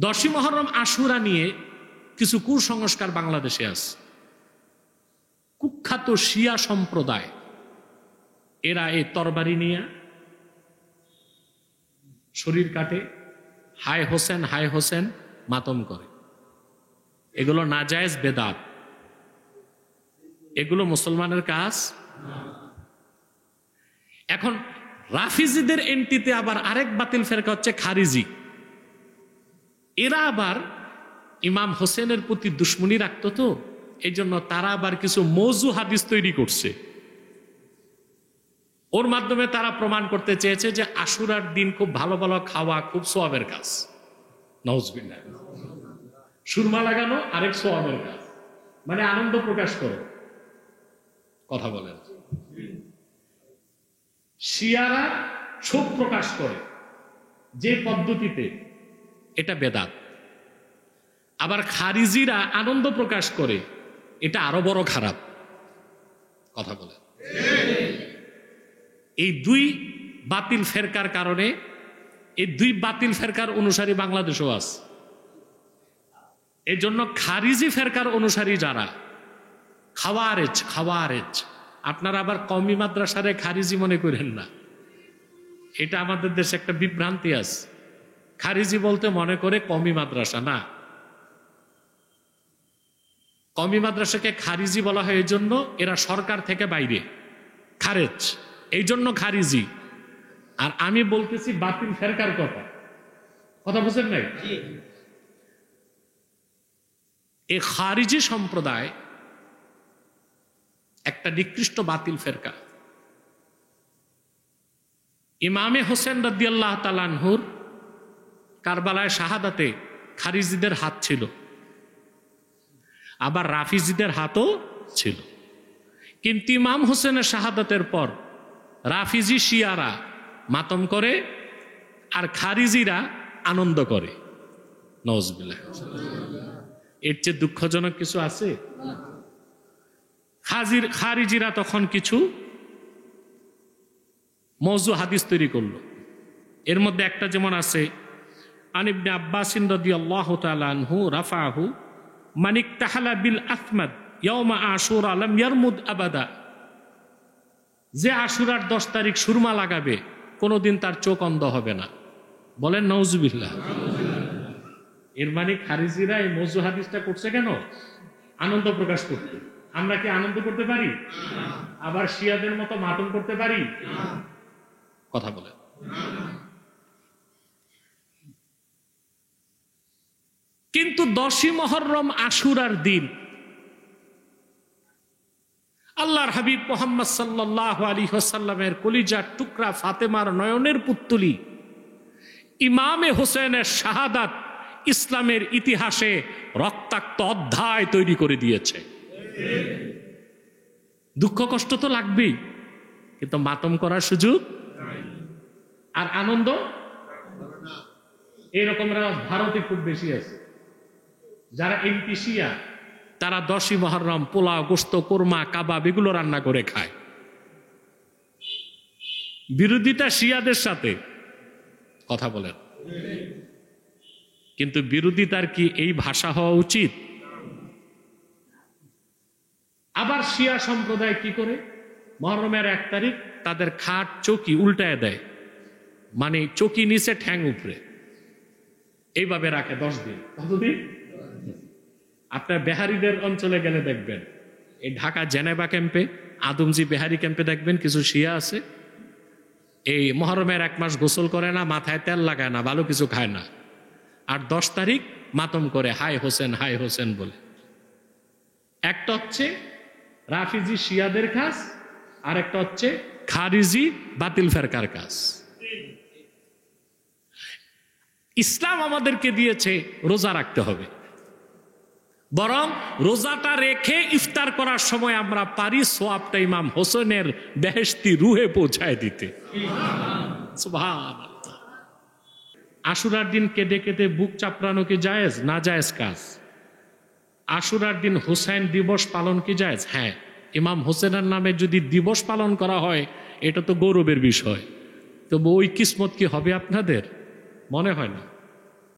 10ই মুহররম আশুরা নিয়ে কিছু কুসংস্কার বাংলাদেশে আছে। কুখ্যাত শিয়া সম্প্রদায় এরা এই তরবারি নিয়ে শরীর কাটে, হায় হোসেন মাতম করে। এগুলো নাজায়েজ, বেদাত, এগুলো মুসলমানের কাজ। এখন রাফিজিদের এন্টিতে আবার আরেক বাতিল ফেরকা হচ্ছে খারিজি। এরা আবার ইমাম হোসেনের প্রতি দুশ্মনী রাখতো, তো এই জন্য তারা আবার কিছু মওযু হাদিস তৈরি করছে। ওর মাধ্যমে তারা প্রমাণ করতে চেয়েছে যে আশুরার দিন খুব ভালো ভালো খাওয়া খুব সওয়াবের কাজ। নাউজুবিল্লাহ। সুরমা লাগানো আরেক সওয়াবের কাজ, মানে আনন্দ প্রকাশ করো। কথা বলেন। শিয়ারা শোক প্রকাশ করে যে পদ্ধতিতে, এটা বেদাত। আবার খারিজিরা আনন্দ প্রকাশ করে, এটা আরো বড় খারাপ। কথা বলে। এই দুই বাতিল ফেরকার কারণে, এই দুই বাতিল ফেরকার অনুসারী বাংলাদেশও আছে। এই জন্য খারিজি ফেরকার অনুসারী যারা খাওয়ারেজ, আপনারা আবার কওমি মাদ্রাসারে খারিজি মনে করেন না। এটা আমাদের দেশে একটা বিভ্রান্তি আছে। খারিজি বলতে মনে করে কওমি মাদ্রাসা, না। কওমি মাদ্রাসাকে খারিজি বলা হয় এই জন্য এরা সরকার থেকে বাইরে, খারেজ, এই জন্য খারিজি। আর আমি বলতেছি বাতিল ফেরকার কথা বুঝেন নাই? এই খারিজি সম্প্রদায় একটা নিকৃষ্ট বাতিল ফেরকা। ইমামে হোসেন রাদিয়াল্লাহু তাআলা আনহুর কারবালায় শাহাদাতে খারিজিদের হাত ছিল, আবার রাফিজিদের হাতও ছিল। কিন্তু ইমাম হোসেনের শাহাদাতের পর রাফিজি শিয়ারা মাতম করে আর খারিজিরা আনন্দ করে। নাউজুবিল্লাহ। এর চেয়ে দুঃখজনক কিছু আছে? খারিজিরা তখন কিছু মওযু হাদিস তৈরি করলো। এর মধ্যে একটা যেমন আছে, আন ইবনে আব্বাস রাদিয়াল্লাহু তাআলা আনহু রাফাহু মান ইকতাহালা বিল আহমাদ ইয়াউমা আশুরা লাম ইয়ারমুদ আবাদা। যে আশুরার 10 তারিখ সুরমা লাগাবে কোনোদিন তার চোখ অন্ধ হবে না। বলেন নাউজুবিল্লাহ। এর মানে খারিজিরা এই মওযু হাদিসটা করছে কেন? আনন্দ প্রকাশ করতে। আমরা কি আনন্দ করতে পারি? আবার শিয়াদের মতো মাতম করতে পারি? কথা বলে। কিন্তু 10ই মুহররম আশুরার দিন আল্লাহর হাবিব মুহাম্মদ সাল্লাল্লাহু আলাইহি ওয়াসাল্লামের কলিজার টুকরা ফাতেমার নয়নের পুত্তলি ইমামে হোসেনের শাহাদাত ইসলামের ইতিহাসে রক্তাক্ত অধ্যায় তৈরি করে দিয়েছে। দুঃখ কষ্ট তো লাগবেই, কিন্তু মাতম করার সুযোগ আর আনন্দ এরকম ভারতে খুব বেশি আছে। যারা এমপি শিয়া তারা 10ই মুহররম পোলাও, গোশত, কোরমা, কাবাব এগুলো রান্না করে খায়। বিরোধিতা শিয়াদের সাথে। কথা বলেন। কিন্তু বিরোধিতার কি এই ভাষা হওয়া উচিত? আবার শিয়া সম্প্রদায় কি করে? মুহররমের 1 তারিখ তাদের খাট চৌকি উল্টায় দেয়, মানে চৌকি নিচে ঠ্যাং উপরে, এইভাবে রাখে 10 দিন। কতদিন? আপনার বেহারিদের অঞ্চলে গেলে দেখবেন, এই ঢাকা জেনেভা ক্যাম্পে, আদমজি বেহারি ক্যাম্পে দেখবেন কিছু শিয়া আছে, এই মুহররমের 1 মাস গোসল করে না, মাথায় তেল লাগায় না, ভালো কিছু খায় না, আর 10 তারিখ মাতম করে হায় হোসেন বলে। একটা হচ্ছে রাফিজি শিয়াদের কাজ, আর একটা হচ্ছে খারিজি বাতিল ফেরকার কাজ। ইসলাম আমাদেরকে দিয়েছে রোজা রাখতে হবে, বরং রোজাটা রেখে ইফতার করার সময় আমরা পারি সোয়াবটা ইমাম হোসেনের বেহেশতি রুহে পৌঁছায় দিতে। সুবহানাল্লাহ। আশুরার দিন কেঁদে কেঁদে বুক চাপড়ানো কি জায়েজ? না জায়েজ কাজ। আশুরার দিন হুসাইন দিবস পালন কি জায়েজ? হ্যাঁ। ইমাম হোসেনের নামে যদি দিবস পালন করা হয় এটা তো গৌরবের বিষয়। তবে ওই কিসমত কি হবে আপনাদের? মনে হয় না।